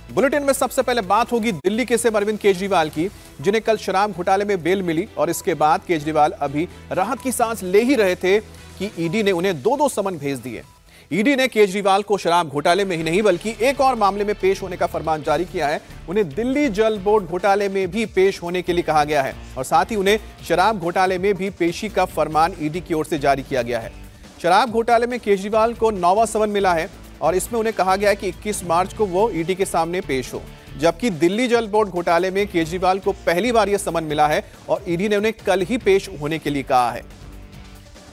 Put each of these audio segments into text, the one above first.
Bulletin में सबसे पहले बात होगी दिल्ली के सीएम अरविंद केजरीवाल की, जिन्हें कल शराब घोटाले में बेल मिली और इसके बाद केजरीवाल अभी राहत की सांस ले ही रहे थे कि ईडी ने उन्हें दो समन भेज दिए। ईडी ने केजरीवाल को शराब घोटाले में ही नहीं बल्कि एक और मामले में पेश होने का फरमान जारी किया है। उन्हें दिल्ली जल बोर्ड घोटाले में भी पेश होने के लिए कहा गया है और साथ ही उन्हें शराब घोटाले में भी पेशी का फरमान ईडी की ओर से जारी किया गया है। शराब घोटाले में केजरीवाल को 9वां समन मिला है और इसमें उन्हें कहा गया है कि 21 मार्च को वो ईडी के सामने पेश हो, जबकि दिल्ली जल बोर्ड घोटाले में केजरीवाल को पहली बार यह समन मिला है और ईडी ने उन्हें कल ही पेश होने के लिए कहा है।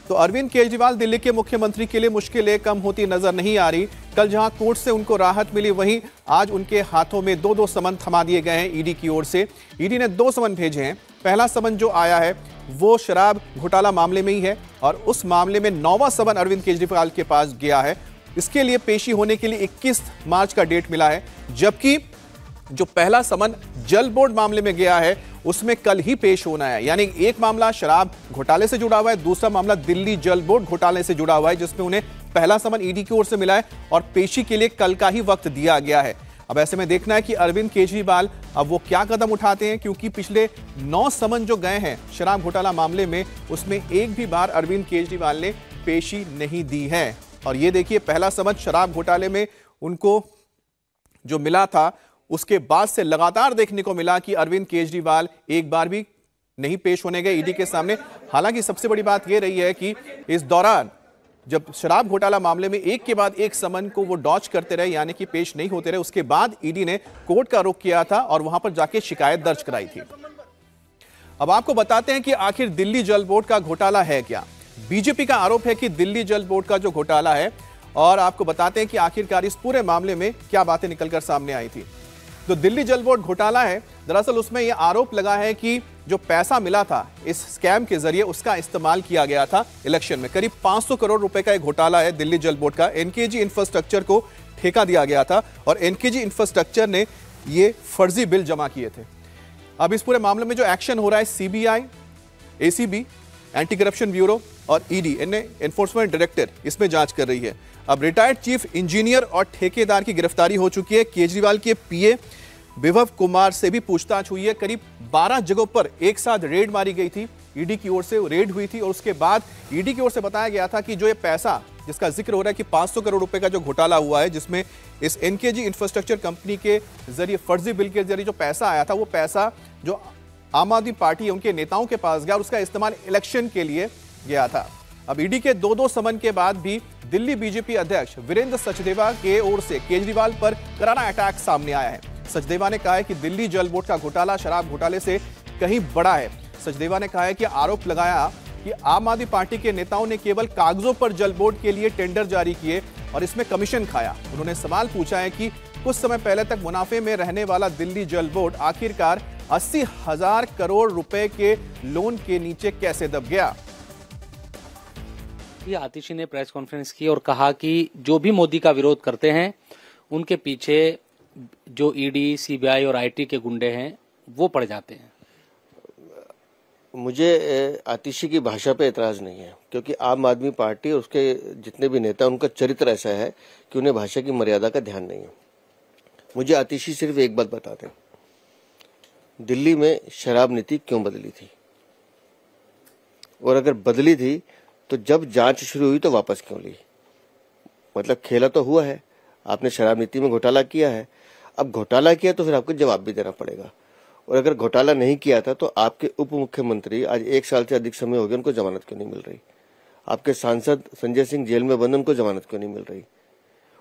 तो अरविंद केजरीवाल दिल्ली के मुख्यमंत्री के लिए मुश्किलें कम होती नजर नहीं आ रही। कल जहां कोर्ट से उनको राहत मिली, वहीं आज उनके हाथों में दो समन थमा दिए गए हैं ईडी की ओर से। ईडी ने 2 समन भेजे हैं। पहला समन जो आया है वो शराब घोटाला मामले में ही है और उस मामले में 9वां समन अरविंद केजरीवाल के पास गया है। इसके लिए पेशी होने के लिए 21 मार्च का डेट मिला है, जबकि जो पहला समन जल बोर्ड मामले में गया है उसमें कल ही पेश होना है। यानी एक मामला शराब घोटाले से जुड़ा हुआ है, दूसरा मामला दिल्ली जल बोर्ड घोटाले से जुड़ा हुआ है, जिसमें उन्हें पहला समन ईडी की ओर से मिला है और पेशी के लिए कल का ही वक्त दिया गया है। अब ऐसे में देखना है कि अरविंद केजरीवाल अब वो क्या कदम उठाते हैं, क्योंकि पिछले 9 समन जो गए हैं शराब घोटाला मामले में, उसमें एक भी बार अरविंद केजरीवाल ने पेशी नहीं दी है। और ये देखिए, पहला समन शराब घोटाले में उनको जो मिला था उसके बाद से लगातार देखने को मिला कि अरविंद केजरीवाल एक बार भी नहीं पेश होने गए ईडी के सामने। हालांकि सबसे बड़ी बात यह रही है कि इस दौरान जब शराब घोटाला मामले में एक के बाद एक समन को वो डॉच करते रहे, यानी कि पेश नहीं होते रहे, उसके बाद ईडी ने कोर्ट का रुख किया था और वहां पर जाके शिकायत दर्ज कराई थी। अब आपको बताते हैं कि आखिर दिल्ली जल बोर्ड का घोटाला है क्या। बीजेपी का आरोप है कि दिल्ली जल बोर्ड का जो घोटाला है, और आपको बताते हैं कि आखिरकार इस पूरे मामले में क्या बातें निकलकर सामने आई थी। तो दिल्ली जल बोर्ड घोटाला है, दरअसल उसमें यह आरोप लगा है कि जो पैसा मिला था इस स्कैम के जरिए उसका इस्तेमाल किया गया था इलेक्शन में। करीब 500 करोड़ रुपए का एक घोटाला है दिल्ली जल बोर्ड का। एनकेजी इंफ्रास्ट्रक्चर को ठेका दिया गया था और एनकेजी इंफ्रास्ट्रक्चर ने ये फर्जी बिल जमा किए थे। अब इस पूरे मामले में जो एक्शन हो रहा है, CBI, ACB, anti corruption bureau और ईडी एनफोर्समेंट डायरेक्टर इसमें जांच कर रही है। अब रिटायर्ड चीफ इंजीनियर और ठेकेदार की गिरफ्तारी हो चुकी है। केजरीवाल के पीए विभव कुमार से भी पूछताछ हुई है। करीब 12 जगहों पर एक साथ रेड मारी गई थी, ईडी की ओर से रेड हुई थी और उसके बाद ईडी की ओर से बताया गया था कि जो ये पैसा जिसका जिक्र हो रहा है कि 500 करोड़ रुपए का जो घोटाला हुआ है, जिसमें इस एनकेजी इंफ्रास्ट्रक्चर कंपनी के जरिए फर्जी बिल के जरिए जो पैसा आया था, वो पैसा जो आम आदमी पार्टी उनके नेताओं के पास गया और उसका इस्तेमाल इलेक्शन के लिए गया था। अब ईडी के 2 समन के बाद भी दिल्ली बीजेपी अध्यक्ष वीरेंद्र सचदेवा के ओर से केजरीवाल पर करारा अटैक सामने आया है। सचदेवा ने कहा है कि दिल्ली जल बोर्ड का घोटाला शराब घोटाले से कहीं बड़ा है। सचदेवा ने कहा है कि आरोप लगाया कि आम आदमी पार्टी के नेताओं ने केवल कागजों पर जल बोर्ड के लिए टेंडर जारी किए और इसमें कमीशन खाया। उन्होंने सवाल पूछा है कि कुछ समय पहले तक मुनाफे में रहने वाला दिल्ली जल बोर्ड आखिरकार 80,000 करोड़ रुपए के लोन के नीचे कैसे दब गया। आतिशी ने प्रेस कॉन्फ्रेंस की और कहा कि जो भी मोदी का विरोध करते हैं उनके पीछे जो ईडी, सीबीआई और आईटी के गुंडे हैं वो पड़ जाते हैं। मुझे आतिशी की भाषा पे एतराज नहीं है, क्योंकि आम आदमी पार्टी और उसके जितने भी नेता, उनका चरित्र ऐसा है कि उन्हें भाषा की मर्यादा का ध्यान नहीं है। मुझे आतिशी सिर्फ एक बात बताते हैं, दिल्ली में शराब नीति क्यों बदली थी, और अगर बदली थी तो जब जांच शुरू हुई तो वापस क्यों ली। मतलब खेला तो हुआ है, आपने शराब नीति में घोटाला किया है, अब घोटाला किया तो फिर आपको जवाब भी देना पड़ेगा। और अगर घोटाला नहीं किया था तो आपके उप मुख्यमंत्री आज 1 साल से अधिक समय हो गया, उनको जमानत क्यों नहीं मिल रही। आपके सांसद संजय सिंह जेल में बंद, उनको जमानत क्यों नहीं मिल रही।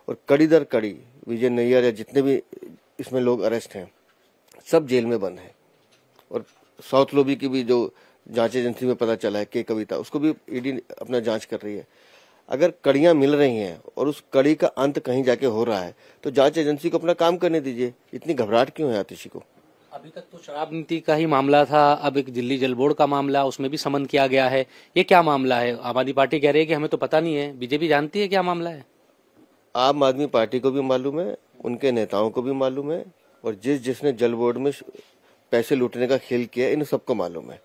और कड़ी दर कड़ी विजय नैयर या जितने भी इसमें लोग अरेस्ट हैं सब जेल में बंद हैं। और साउथ लोबी की भी जो जांच एजेंसी में पता चला है कि कविता, उसको भी ईडी अपना जांच कर रही है। अगर कड़ियां मिल रही हैं और उस कड़ी का अंत कहीं जाके हो रहा है तो जांच एजेंसी को अपना काम करने दीजिए। इतनी घबराहट क्यों है आतिशी को। अभी तक तो शराब नीति का ही मामला था, अब एक दिल्ली जल बोर्ड का मामला, उसमें भी समन किया गया है। ये क्या मामला है? आम आदमी पार्टी कह रही है कि हमें तो पता नहीं है, बीजेपी जानती है क्या मामला है। आम आदमी पार्टी को भी मालूम है, उनके नेताओं को भी मालूम है, और जिसने जल बोर्ड में पैसे लूटने का खेल किया इन सबको मालूम है।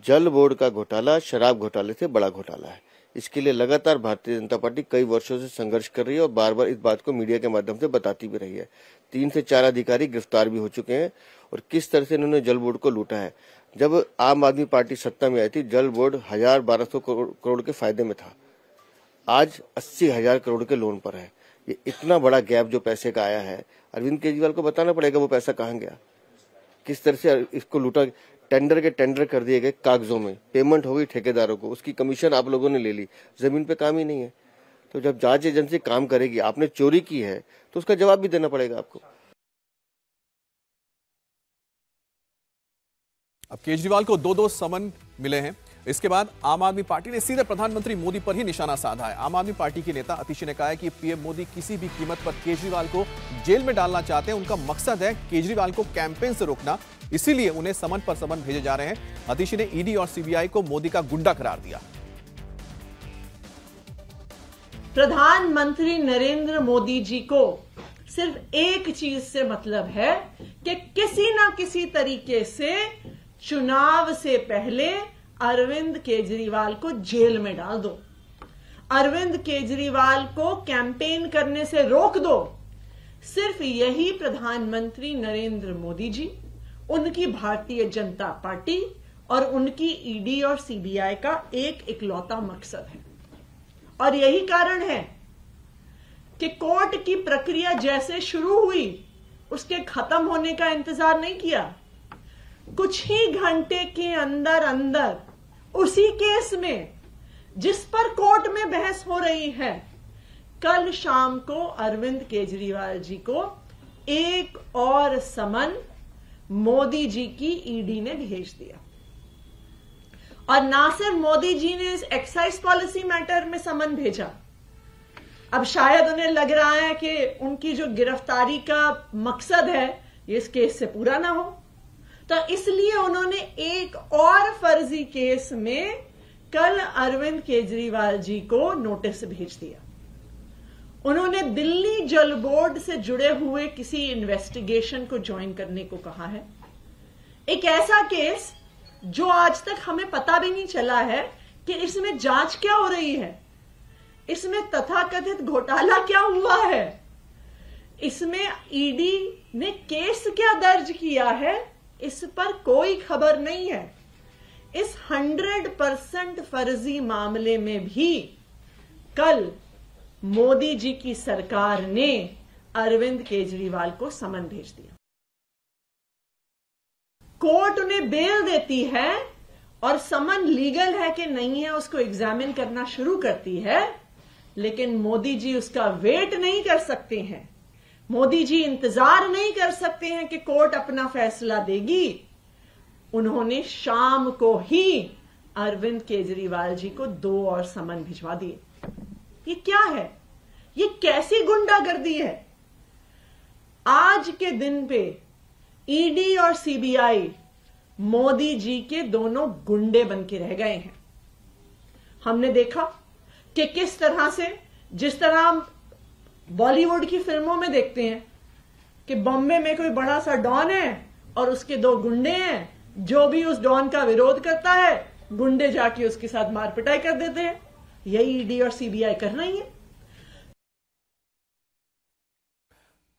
जल बोर्ड का घोटाला शराब घोटाले से बड़ा घोटाला है। इसके लिए लगातार भारतीय जनता पार्टी कई वर्षों से संघर्ष कर रही है और बार बार इस बात को मीडिया के माध्यम से बताती भी रही है, 3 से 4 अधिकारी गिरफ्तार भी हो चुके हैं। और किस तरह से इन्होंने जल बोर्ड को लूटा है। जब आम आदमी पार्टी सत्ता में आई थी, जल बोर्ड 1200 करोड़ के फायदे में था, आज 80,000 करोड़ के लोन पर है। ये इतना बड़ा गैप जो पैसे का आया है, अरविंद केजरीवाल को बताना पड़ेगा वो पैसा कहाँ गया, किस तरह से इसको लूटा। टेंडर के टेंडर कर दिए गए कागजों में, पेमेंट हो गई ठेकेदारों को, उसकी कमीशन आप लोगों ने ले ली, जमीन पे काम ही नहीं है। तो जब जांच एजेंसी काम करेगी, आपने चोरी की है तो उसका जवाब भी देना पड़ेगा आपको। अब केजरीवाल को 2-2 समन मिले हैं। इसके बाद आम आदमी पार्टी ने सीधे प्रधानमंत्री मोदी पर ही निशाना साधा है। आम आदमी पार्टी के नेता अतिशी ने कहा है कि पीएम मोदी किसी भी कीमत पर केजरीवाल को जेल में डालना चाहते हैं। उनका मकसद है केजरीवाल को कैंपेन से रोकना, इसीलिए उन्हें समन पर समन भेजे जा रहे हैं। अतिशी ने ईडी और सीबीआई को मोदी का गुंडा करार दिया। प्रधानमंत्री नरेंद्र मोदी जी को सिर्फ एक चीज से मतलब है कि किसी ना किसी तरीके से चुनाव से पहले अरविंद केजरीवाल को जेल में डाल दो, अरविंद केजरीवाल को कैंपेन करने से रोक दो। सिर्फ यही प्रधानमंत्री नरेंद्र मोदी जी, उनकी भारतीय जनता पार्टी और उनकी ईडी और सीबीआई का एक इकलौता मकसद है। और यही कारण है कि कोर्ट की प्रक्रिया जैसे शुरू हुई, उसके खत्म होने का इंतजार नहीं किया। कुछ ही घंटे के अंदर अंदर उसी केस में जिस पर कोर्ट में बहस हो रही है, कल शाम को अरविंद केजरीवाल जी को एक और समन मोदी जी की ईडी ने भेज दिया। और ना सिर्फ मोदी जी ने इस एक्साइज पॉलिसी मैटर में समन भेजा, अब शायद उन्हें लग रहा है कि उनकी जो गिरफ्तारी का मकसद है ये इस केस से पूरा ना हो, तो इसलिए उन्होंने एक और फर्जी केस में कल अरविंद केजरीवाल जी को नोटिस भेज दिया। उन्होंने दिल्ली जल बोर्ड से जुड़े हुए किसी इन्वेस्टिगेशन को ज्वाइन करने को कहा है। एक ऐसा केस जो आज तक हमें पता भी नहीं चला है कि इसमें जांच क्या हो रही है, इसमें तथाकथित घोटाला क्या हुआ है, इसमें ईडी ने केस क्या दर्ज किया है, इस पर कोई खबर नहीं है। इस 100% फर्जी मामले में भी कल मोदी जी की सरकार ने अरविंद केजरीवाल को समन भेज दिया। कोर्ट उन्हें बेल देती है और समन लीगल है कि नहीं है उसको एग्जामिन करना शुरू करती है, लेकिन मोदी जी उसका वेट नहीं कर सकते हैं। मोदी जी इंतजार नहीं कर सकते हैं कि कोर्ट अपना फैसला देगी। उन्होंने शाम को ही अरविंद केजरीवाल जी को 2 और समन भिजवा दिए। ये क्या है? ये कैसी गुंडागर्दी है? आज के दिन पे ईडी और सीबीआई मोदी जी के दोनों गुंडे बन के रह गए हैं। हमने देखा कि किस तरह से, जिस तरह हम बॉलीवुड की फिल्मों में देखते हैं कि बॉम्बे में कोई बड़ा सा डॉन है और उसके 2 गुंडे हैं, जो भी उस डॉन का विरोध करता है गुंडे जाके उसके साथ मार पिटाई कर देते हैं। यही ईडी और सीबीआई कर रही है।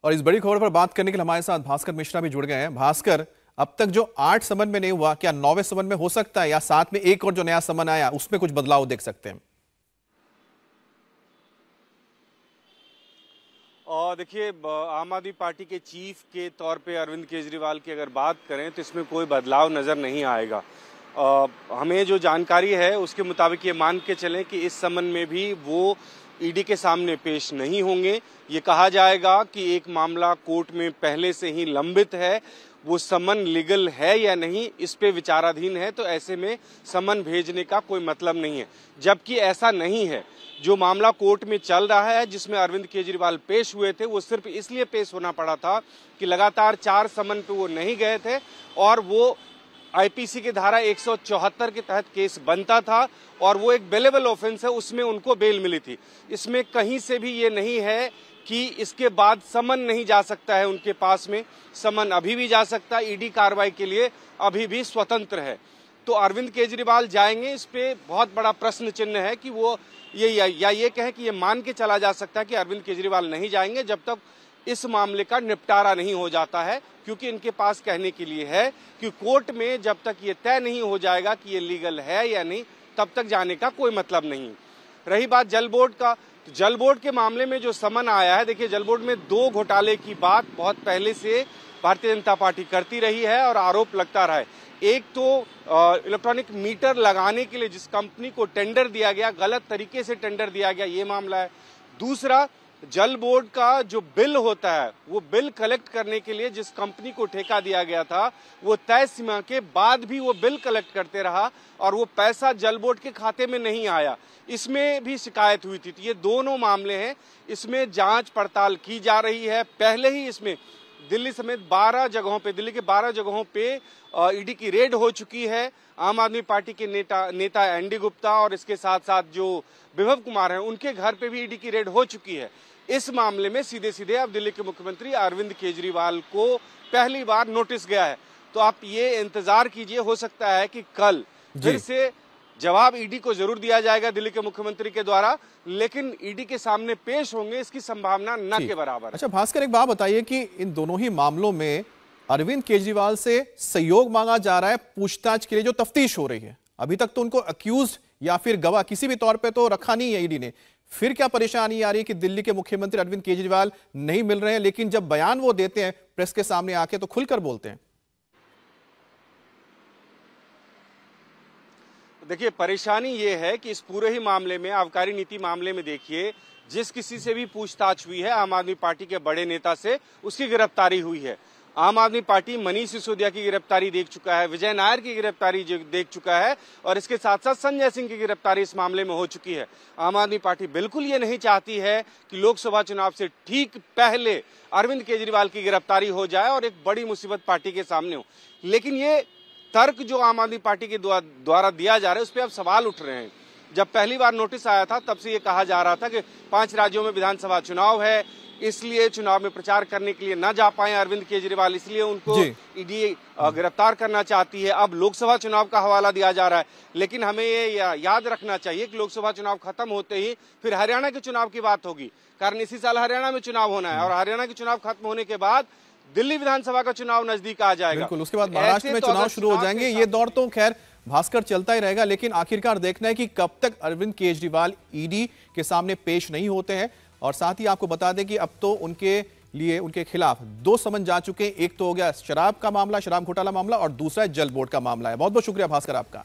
और इस बड़ी खबर पर बात करने के लिए हमारे साथ भास्कर मिश्रा भी जुड़ गए हैं। भास्कर, अब तक जो 8 समन में नहीं हुआ, क्या 9वें समन में हो सकता है, या साथ में एक और जो नया समन आया उसमें कुछ बदलाव देख सकते हैं? और देखिए, आम आदमी पार्टी के चीफ के तौर पे अरविंद केजरीवाल की अगर बात करें तो इसमें कोई बदलाव नज़र नहीं आएगा। हमें जो जानकारी है उसके मुताबिक ये मान के चलें कि इस समन में भी वो ईडी के सामने पेश नहीं होंगे। ये कहा जाएगा कि एक मामला कोर्ट में पहले से ही लंबित है, वो समन लीगल है या नहीं इस पे विचाराधीन है, तो ऐसे में समन भेजने का कोई मतलब नहीं है। जबकि ऐसा नहीं है। जो मामला कोर्ट में चल रहा है जिसमें अरविंद केजरीवाल पेश हुए थे, वो सिर्फ इसलिए पेश होना पड़ा था कि लगातार 4 समन पे वो नहीं गए थे और वो आईपीसी की धारा 174 के तहत केस बनता था और वो एक बेलेबल ऑफेंस है, उसमें उनको बेल मिली थी। इसमें कहीं से भी ये नहीं है कि इसके बाद समन नहीं जा सकता है उनके पास में, समन अभी भी जा सकता है। ईडी कार्रवाई के लिए अभी भी स्वतंत्र है। तो अरविंद केजरीवाल जाएंगे, इस पे बहुत बड़ा प्रश्न चिन्ह है कि वो ये कहें कि ये मान के चला जा सकता है कि अरविंद केजरीवाल नहीं जाएंगे जब तक इस मामले का निपटारा नहीं हो जाता है, क्योंकि इनके पास कहने के लिए है कि कोर्ट में जब तक ये तय नहीं हो जाएगा कि ये लीगल है या नहीं, तब तक जाने का कोई मतलब नहीं। रही बात जल बोर्ड का, तो जल बोर्ड के मामले में जो समन आया है, देखिए जल बोर्ड में 2 घोटाले की बात बहुत पहले से भारतीय जनता पार्टी करती रही है और आरोप लगता रहा है। एक तो इलेक्ट्रॉनिक मीटर लगाने के लिए जिस कंपनी को टेंडर दिया गया, गलत तरीके से टेंडर दिया गया, ये मामला है। दूसरा, जल बोर्ड का जो बिल होता है, वो बिल कलेक्ट करने के लिए जिस कंपनी को ठेका दिया गया था, वो तय सीमा के बाद भी वो बिल कलेक्ट करते रहा और वो पैसा जल बोर्ड के खाते में नहीं आया। इसमें भी शिकायत हुई थी। तो ये दोनों मामले हैं, इसमें जांच पड़ताल की जा रही है। पहले ही इसमें दिल्ली समेत 12 जगहों पे, दिल्ली के 12 जगहों पे ईडी की रेड हो चुकी है। आम आदमी पार्टी के नेता एनडी गुप्ता और इसके साथ साथ जो विभव कुमार हैं, उनके घर पे भी ईडी की रेड हो चुकी है। इस मामले में सीधे सीधे अब दिल्ली के मुख्यमंत्री अरविंद केजरीवाल को पहली बार नोटिस गया है। तो आप ये इंतजार कीजिए, हो सकता है कि कल फिर से जवाब ईडी को जरूर दिया जाएगा दिल्ली के मुख्यमंत्री के द्वारा, लेकिन ईडी के सामने पेश होंगे इसकी संभावना न के बराबर। अच्छा भास्कर, एक बात बताइए कि इन दोनों ही मामलों में अरविंद केजरीवाल से सहयोग मांगा जा रहा है पूछताछ के लिए जो तफ्तीश हो रही है। अभी तक तो उनको अक्यूज या फिर गवाह किसी भी तौर पे तो रखा नहीं है ईडी ने। फिर क्या परेशानी आ रही है कि दिल्ली के मुख्यमंत्री अरविंद केजरीवाल नहीं मिल रहे हैं, लेकिन जब बयान वो देते हैं प्रेस के सामने आके तो खुलकर बोलते हैं। देखिए, परेशानी ये है कि इस पूरे ही मामले में, आबकारी नीति मामले में देखिए, जिस किसी से भी पूछताछ हुई है आम आदमी पार्टी के बड़े नेता से, उसकी गिरफ्तारी हुई है। आम आदमी पार्टी मनीष सिसोदिया की गिरफ्तारी देख चुका है, विजय नायर की गिरफ्तारी देख चुका है और इसके साथ साथ संजय सिंह की गिरफ्तारी इस मामले में हो चुकी है। आम आदमी पार्टी बिल्कुल ये नहीं चाहती है कि लोकसभा चुनाव से ठीक पहले अरविंद केजरीवाल की गिरफ्तारी हो जाए और एक बड़ी मुसीबत पार्टी के सामने हो। लेकिन ये तर्क जो आम आदमी पार्टी के द्वारा दिया जा रहा है, उस पर अब सवाल उठ रहे हैं। जब पहली बार नोटिस आया था तब से ये कहा जा रहा था कि 5 राज्यों में विधानसभा चुनाव है, इसलिए चुनाव में प्रचार करने के लिए न जा पाए अरविंद केजरीवाल, इसलिए उनको ईडी गिरफ्तार करना चाहती है। अब लोकसभा चुनाव का हवाला दिया जा रहा है, लेकिन हमें ये याद रखना चाहिए कि लोकसभा चुनाव खत्म होते ही फिर हरियाणा के चुनाव की बात होगी, कारण इसी साल हरियाणा में चुनाव होना है और हरियाणा के चुनाव खत्म होने के बाद दिल्ली विधानसभा का चुनाव नजदीक आ जाएगा। बिल्कुल, उसके बाद महाराष्ट्र में चुनाव शुरू हो जाएंगे। ये दौर तो खैर भास्कर चलता ही रहेगा, लेकिन आखिरकार देखना है कि कब तक अरविंद केजरीवाल ईडी के सामने पेश नहीं होते हैं। और साथ ही आपको बता दें कि अब तो उनके खिलाफ 2 समन जा चुके हैं। एक तो हो गया शराब का मामला, शराब घोटाला मामला, और दूसरा जल बोर्ड का मामला है। बहुत बहुत शुक्रिया भास्कर आपका।